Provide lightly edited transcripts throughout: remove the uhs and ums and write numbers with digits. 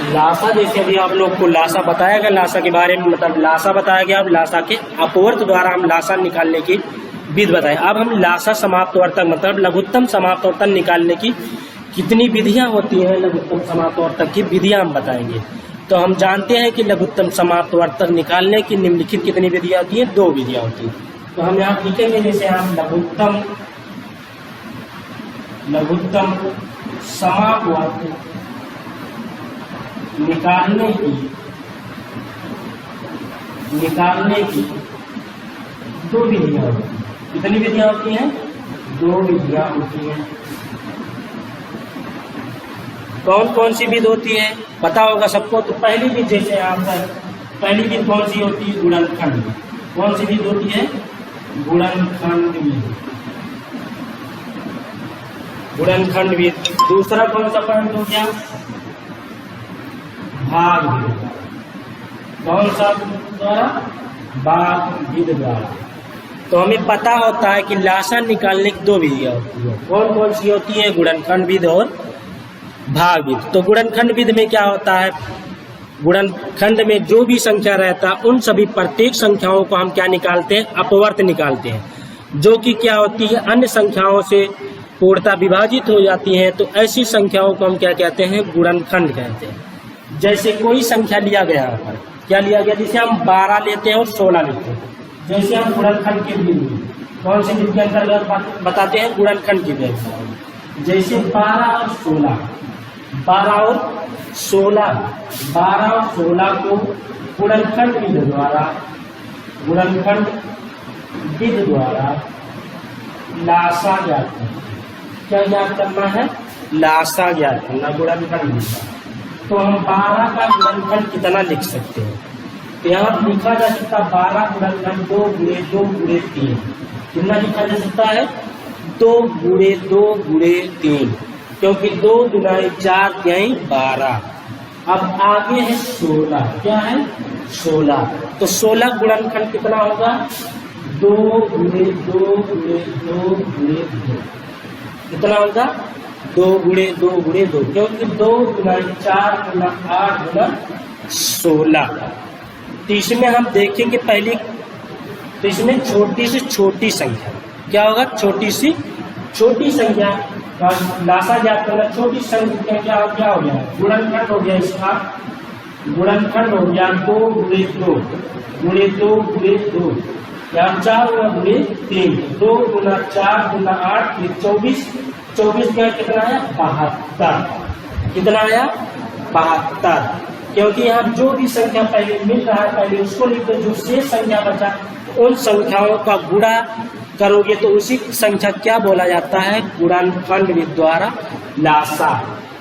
लासा, जैसे अभी आप लोग को लासा बताया गया, लासा के बारे में मतलब लासा बताया गया। अब लासा के अपवर्त द्वारा हम लासा निकालने की विधि बताए। अब हम लासा समाप्तवर्तक मतलब लघुत्तम समाप्तवर्तक निकालने की कितनी विधियां होती हैं, लघुत्तम समाप्तवर्तक की विधियां हम बताएंगे। तो हम जानते हैं कि लघुत्तम समाप्तवर्तक निकालने की निम्नलिखित कितनी विधियां होती हैं, 2 विधियां होती हैं। तो हम यहाँ लिखेंगे, जैसे हम लघुत्तम समाप्तवर्तक निकालने की 2 विधियां होती हैं। कितनी विधियां होती हैं, 2 विधियां होती हैं। कौन कौन सी विधि होती है पता होगा सबको। तो पहली विधि, जैसे आंसर, पहली विधि कौन सी होती है, गुणनखंड विधि। कौन सी विधि होती है, गुणनखंड विधि। गुणनखंड विधि। दूसरा कौन सा पॉइंट हो गया, भाग विधि। कौन सा द्वारा, भाग विधि द्वारा। तो हमें पता होता है कि लासा निकालने की 2 विधियां होती है। कौन कौन सी होती है, गुणनखंड विधि और भाग विधि। तो गुणनखंड विधि में क्या होता है, गुणनखंड में जो भी संख्या रहता है उन सभी प्रत्येक संख्याओं को हम क्या निकालते हैं, अपवर्त निकालते हैं, जो कि क्या होती है, अन्य संख्याओं से पूर्णतः विभाजित हो जाती हैं। तो ऐसी संख्याओं को हम क्या कहते हैं, गुणनखंड कहते हैं। जैसे कोई संख्या लिया गया यहाँ पर, क्या लिया गया, जैसे हम 12 लेते हैं और 16 लेते हैं। जैसे हम गुणनखंड के विधि, कौन सी विधि के अंतर्गत बताते हैं, गुणनखंड की विधि। जैसे 12 और 16, 12 और 16 को गुणनखंड विधि द्वारा लासा ज्ञात करना। क्या ज्ञात करना है, लासा ज्ञात करना, गुणनखंड विधि। तो हम 12 का गुणनखंड कितना लिख सकते हैं, यहाँ लिखा जा सकता है 12 गुणनखंड 2 गुणे 2 गुणे 3। कितना लिखा जा सकता है, 2 गुणे 2 गुणे 3, क्योंकि 2 गुणाई 4 तिहाई 12। अब आगे है 16, क्या है 16। तो 16 गुणनखंड कितना होगा, 2 गुणे 2 गुणे 2 गुणे 2। कितना होगा, 2 गुणे 2 गुणे 2, क्योंकि 2 गुना 4 गुना 8 गुना 16। तो इसमें हम देखेंगे पहले, तो इसमें छोटी से छोटी संख्या क्या होगा, छोटी सी छोटी संख्या का लासा ज्ञात करना। छोटी संख्या क्या हो गया, गुणनखंड हो गया, इसका गुणनखंड हो गया 2 गुणे 2 गुणे 2 गुणे 2, या 4 गुणे 3, 2 गुना 4 गुना 8 24, 24 का कितना है, 72। कितना आया, 72। क्योंकि यहाँ जो भी संख्या पहले मिल रहा है पहले उसको लिख दो, जो शेष संख्या बचा उन संख्याओं का गुणा करोगे तो उसी संख्या क्या बोला जाता है, गुणनखंड विधि द्वारा लासा।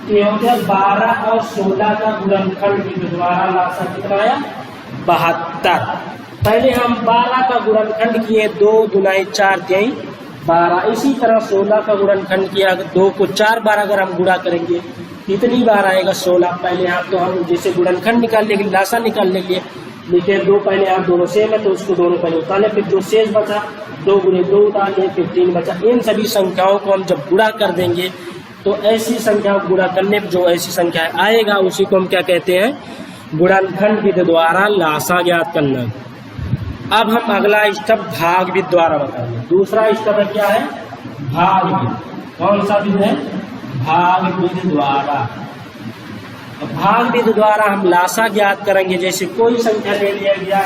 ये हो गया 12 और 16 का गुणनखंड विधि द्वारा लासा कितना आया, 72। पहले हम 12 का गुणनखंड किए, 2 गुनाई 4 तिहाई 12। इसी तरह 16 का गुणनखंड किया, 2 को 4 बार अगर हम गुणा करेंगे कितनी बार आएगा, 16। पहले आप तो हम जैसे गुणनखंड निकालने के लिए, लासा निकालने के लिए लिखे 2, पहले आप दोनों सेम है तो उसको दोनों पहले उतारे, फिर जो शेष बचा 2 गुणे 2 उतारे, फिर 3 बचा। इन सभी संख्याओं को हम जब गुणा कर देंगे तो ऐसी संख्या को गुणा करने पर जो ऐसी संख्या आएगा उसी को हम क्या कहते हैं, गुणनखंड विधि द्वारा लासा ज्ञात करना। अब हम अगला स्टेप भाग विधि द्वारा बताएंगे। दूसरा स्टेप है क्या है, भाग विधि। कौन सा विधि है, भाग विधि द्वारा। भाग विधि द्वारा हम लासा ज्ञात करेंगे। जैसे कोई संख्या ले लिया गया,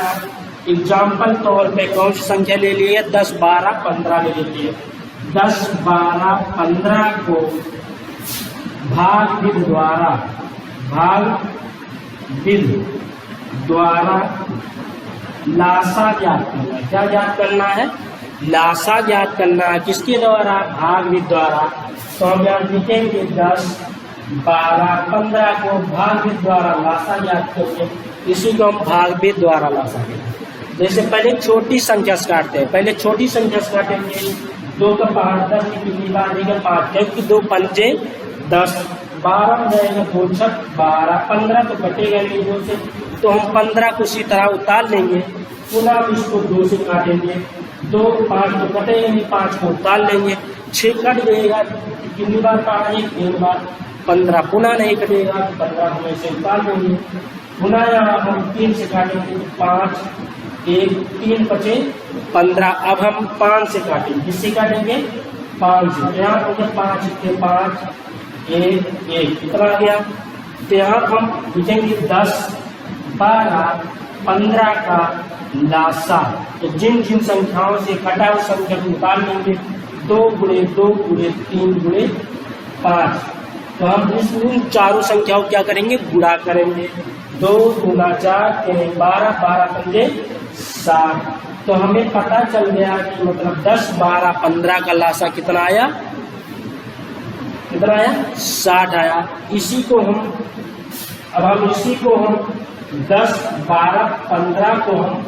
एग्जाम्पल तौर पे कौन सी संख्या ले ली है, 10 12 15 ले लेती है। 10 12 15 को भाग विधि द्वारा लासा ज्ञात करना है। क्या ज्ञात करना है, लासा ज्ञात करना है। किसके द्वारा, भाग विधि द्वारा। तो हम यहाँ लिखेंगे 10 12 15 को भाग विधि द्वारा लासा ज्ञात करेंगे। इसी को हम भाग विधि द्वारा लासा कहते हैं। जैसे पहले छोटी संख्या से काटते हैं, पहले छोटी संख्या से काटेंगे। 2 का 5 10 की कितनी बार देगा, 5, क्योंकि 2 पंजे 10, 12 में जाएगा 2 छक 12, 15 तो कटेगा नहीं 2 से, तो हम 15 को इसी तरह उतार लेंगे। पुनः इसको 2 से काटेंगे, 2 5 तो कटेगा नहीं, 5 को उतार लेंगे। 6 कट जाएगा, कितनी बार काटेंगे, 3 बार। 15 पुनः नहीं कटेगा, 15 हम ऐसे निकाल देंगे। पुनः यहाँ हम 3 से काटेंगे, 5 1 3 बचे 15। अब हम 5 से काटेंगे, किससे काटेंगे 5 से। यहाँ हो गया 5 के 5 1 1 कितना आ गया। तो यहाँ हम लिखेंगे 10 12 15 का लासा। तो जिन जिन संख्याओं से कटा हुआ संख्या को निकाल लेंगे, 2 गुणे 2 गुणे 3 गुणे 5। तो हम इन चारों संख्याओं क्या करेंगे, गुणा करेंगे। 2 गुना 4 12 12 पंजे 60। तो हमें पता चल गया कि मतलब 10 12 15 का लासा कितना आया, कितना आया 60 आया। इसी को हम इसी को हम 10 12 15 को हम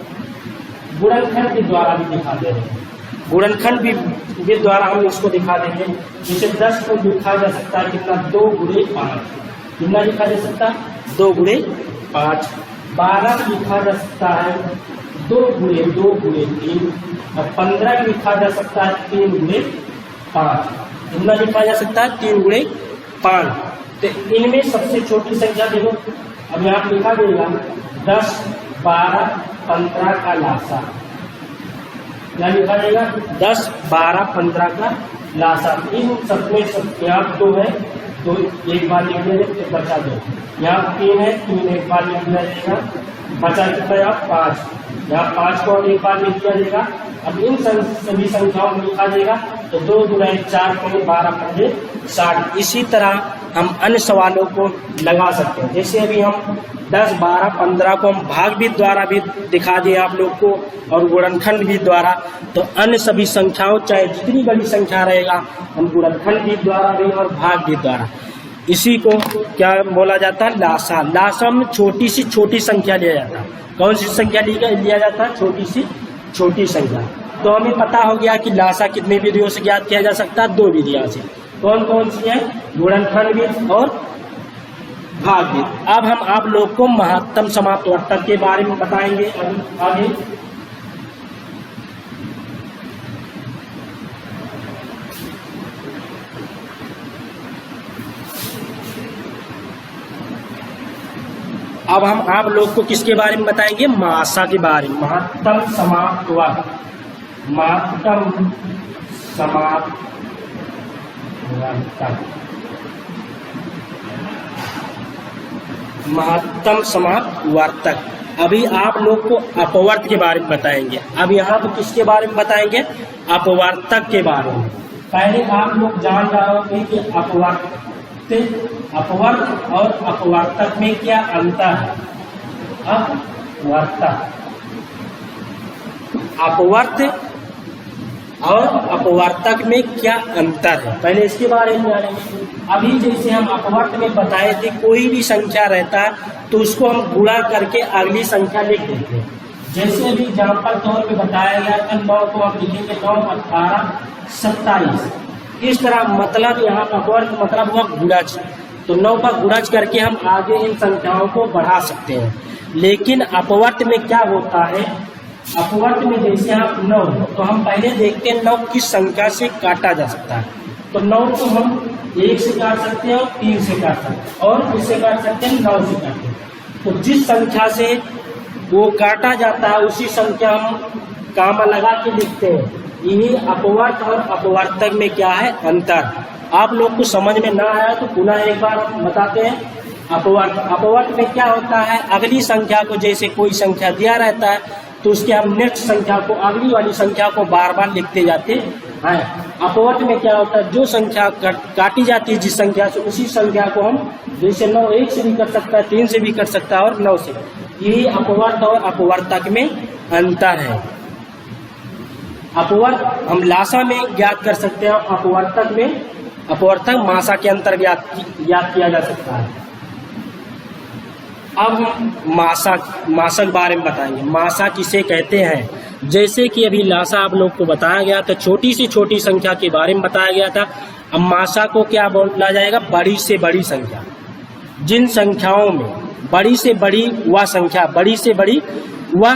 गुणनखंड के द्वारा भी दिखा दे रहे हैं। गुणनखंड भी के द्वारा हम इसको दिखा देंगे। जैसे 10 को लिखा जा सकता है कितना, 2 गुणे 5। कितना लिखा जा सकता है 2 गुणे 5। 12 लिखा जा सकता है 2 गुणे 2 गुणे 3। और 15 लिखा जा सकता है 3 गुणे 5। कितना लिखा जा सकता है 3 गुणे 5। तो इनमें सबसे छोटी संख्या देखो, अब यहाँ लिखा देगा 10 12 15 का लासा। क्या लिखा जाएगा 10 12 15 का लासा। इन सब में सब यहाँ 2 है तो एक बार लिख दिया जाए, तो बचा 2। यहाँ 3 है, 3 एक बार लिख दिया जाएगा, बचा कितना यहाँ 5। यहाँ 5 को एक बार लिख दिया जाएगा। अब इन सभी संख्याओं में लिखा जाएगा, तो 2 गुना 4 को 12 पंजे 60। इसी तरह हम अन्य सवालों को लगा सकते हैं। जैसे अभी हम 10 12 15 को हम भाग भी द्वारा भी दिखा दिए आप लोग को, और गुणनखंड भी द्वारा। तो अन्य सभी संख्याओं चाहे जितनी बड़ी संख्या रहेगा, हम गुणनखंड भी द्वारा भी और भाग भी द्वारा। इसी को क्या बोला जाता है, लासा। लासा में छोटी सी छोटी संख्या लिया जाता है। कौन सी संख्या लिया जाता है, छोटी सी छोटी संख्या। तो हमें पता हो गया कि लासा कितनी विधियों से ज्ञात किया जा सकता है, 2 विधियों से। कौन कौन सी है, गुणनखंड विधि और भाग विधि। अब हम आप लोग को महत्तम समाप्तवर्तक के बारे में बताएंगे आगे। अब हम आप लोग को किसके बारे में बताएंगे, मासा के बारे में। महत्तम समाप्तवर्तक, महत्तम समाप्तवर्तक। महत्तम समाप्तवर्तक। अभी आप लोग को अपवर्त के बारे में बताएंगे। अब यहाँ तो किसके बारे में बताएंगे, अपवर्तक के बारे में। पहले आप लोग जान रहे कि अपवर्त और अपवर्तक में क्या अंतर है। अपवर्त और अपवर्तक में क्या अंतर है, पहले इसके बारे में जानेंगे। अभी जैसे हम अपवर्त में बताए थे, कोई भी संख्या रहता है तो उसको हम गुणा करके अगली संख्या लिख देते हैं। जैसे अभी एग्जाम्पल तौर पे बताया गया था, 9 को आप लिखेंगे 9 18 27। इस तरह मतलब यहाँ अपवर्त मतलब हुआ गुणज। तो 9 का गुणज करके हम आगे इन संख्याओं को बढ़ा सकते हैं। लेकिन अपवर्त में क्या होता है, अपवर्त में जैसे आप 9, तो हम पहले देखते हैं 9 किस संख्या से काटा जा सकता है। तो 9 को हम 1 से काट सकते हैं और 3 से काट सकते हैं, और किससे काट सकते हैं, 9 से काटते हैं। तो जिस संख्या से वो काटा जाता है उसी संख्या हम कामा लगा के लिखते हैं। यही अपवर्त और अपवर्तक में क्या है अंतर। आप लोग को समझ में ना आया तो पुनः एक बार बताते हैं। अपवर्त में क्या होता है, अगली संख्या को जैसे कोई संख्या दिया रहता है तो उसके हम नेक्स्ट संख्या को, अगली वाली संख्या को बार बार लिखते जाते हैं। अपवर्त में क्या होता है, जो संख्या काटी जाती है जिस संख्या से, उसी संख्या को हम जैसे 9 1 से भी कर सकता है, 3 से भी कर सकता है और 9 से। यही अपवर्त और अपवर्तक में अंतर है। अपवर्त हम लासा में ज्ञात कर सकते हैं, अपवर्तक में अपवर्तक मासा के अंतर ज्ञात किया जा सकता है। अब हम मासक बारे में बताएंगे। मासा किसे कहते हैं, जैसे कि अभी लासा आप लोग को बताया गया था, छोटी से छोटी संख्या के बारे में बताया गया था। अब मासा को क्या बोला जाएगा, बड़ी से बड़ी संख्या। जिन संख्याओं में बड़ी से बड़ी वह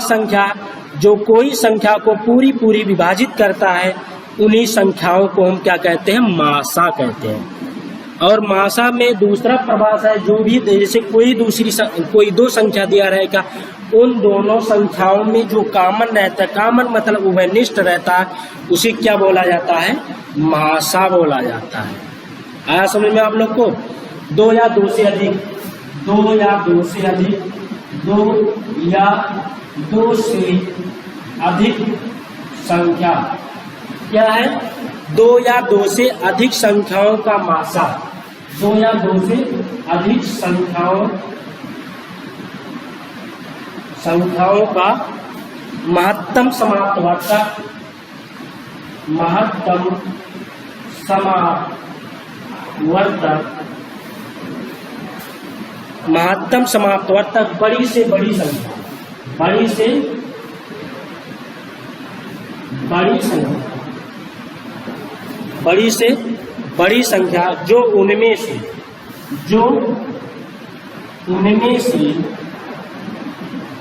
संख्या जो कोई संख्या को पूरी विभाजित करता है, उन्हीं संख्याओं को हम क्या कहते हैं, मासा कहते हैं। और मासा में दूसरा प्रभास है, जो भी जैसे कोई दो संख्या दिया रहेगा, उन दोनों संख्याओं में जो कॉमन रहता है, कॉमन मतलब उभयनिष्ठ रहता है, उसे क्या बोला जाता है? मासा बोला जाता है। आया समझ में आप लोग को? दो या दो से अधिक, दो या दो से अधिक, दो या दो से अधिक संख्या क्या है? दो या दो से अधिक संख्याओं का मासा, दो या दो से अधिक संख्याओं का महत्तम समाप्तवर्तक, महत्तम समाप्तवर्तक बड़ी से बड़ी संख्या, बड़ी से बड़ी संख्या, बड़ी से बड़ी संख्या जो उनमें से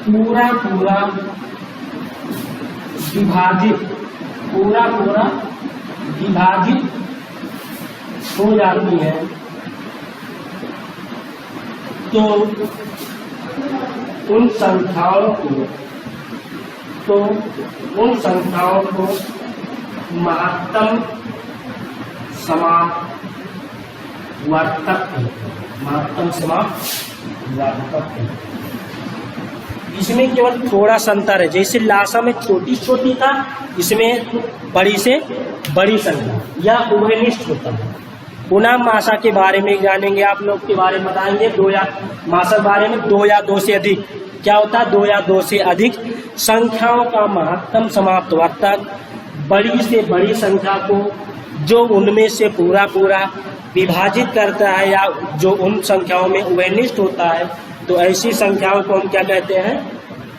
पूरा विभाजित हो जाती है, तो उन संख्याओं को महत्तम समाप्तवर्तक इसमें केवल थोड़ा सा अंतर है। जैसे लासा में छोटी छोटी था, इसमें बड़ी से बड़ी संख्या या उभयनिष्ठ होता है। पुनः मासा के बारे में जानेंगे, आप लोग के बारे में बताएंगे। मासा के बारे में दो या दो से अधिक क्या होता है? दो या दो से अधिक संख्याओं का महत्तम समाप्तवर्तक बड़ी से बड़ी संख्या को जो उनमें से पूरा विभाजित करता है या जो उन संख्याओं में उभयनिष्ठ होता है, तो ऐसी संख्याओं को हम क्या कहते हैं?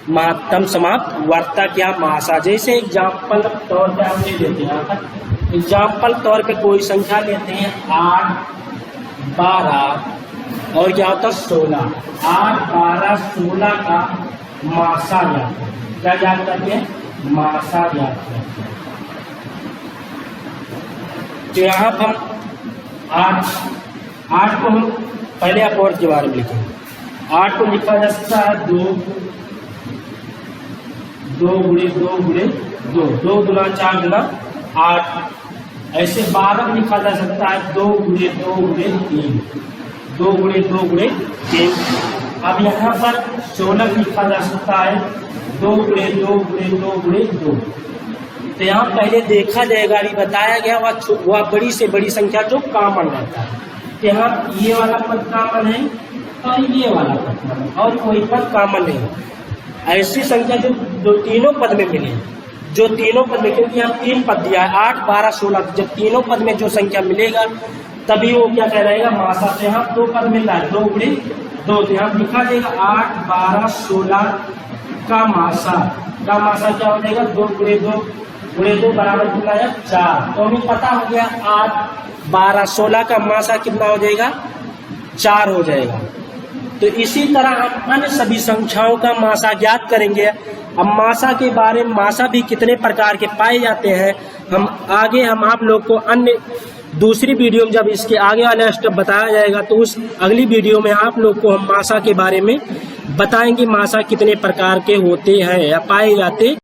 महत्तम समाप्तवर्तक या मासा। जैसे एग्जाम्पल तौर पे हम ले लेते हैं, एग्जाम्पल तौर पे कोई संख्या लेते हैं 8, 12 और क्या होता है 16। 8, 12, 16 का मासा ज्ञात है। क्या ज्ञात करते हैं? मासा ज्ञात करते हैं। तो यहाँ पर हम 8 को हम पहले आप और के बारे में लिखेंगे। 8 को लिखा जा सकता है 2 गुणे 2 गुणे 2, 2 गुना 4 गुना 8। ऐसे 12 लिखा जा सकता है 2 गुणे 2 गुणे 3, 2 गुणे 2 गुणे 3। अब यहाँ पर 16 लिखा जा सकता है 2 गुणे 2 गुणे 2 गुणे 2। तो यहाँ पहले देखा जाएगा, बताया गया वह बड़ी से बड़ी संख्या जो कॉमन रहता है। तो यहाँ ये वाला पद कॉमन है और ये वाला पद कॉमन, और कोई पद कॉमन नहीं। ऐसी संख्या जो तीनों पद में मिले, जो तीनों पद में, क्योंकि यहाँ 3 पद दिया है 8, 12, 16, जब तीनों पद में जो संख्या मिलेगा तभी वो क्या कहलाएगा? मासा। तो यहाँ 2 पद मिल रहा है 2 गुणे 2, तो यहाँ लिखा जाएगा 8, 12, 16 का मासा क्या हो जाएगा? 2 गुणे 2 गुणे 2 बराबर कितना है? 4। तो हमें पता हो गया 8, 12, 16 का मासा कितना हो जाएगा? 4 हो जाएगा। तो इसी तरह हम अन्य सभी संख्याओं का मासा ज्ञात करेंगे। अब मासा के बारे में, मासा भी कितने प्रकार के पाए जाते हैं, हम आप लोग को अन्य दूसरी वीडियो में जब इसके आगे वाला स्टेप बताया जाएगा, तो उस अगली वीडियो में आप लोग को हम मासा के बारे में बताएंगे, मासा कितने प्रकार के होते हैं या पाए जाते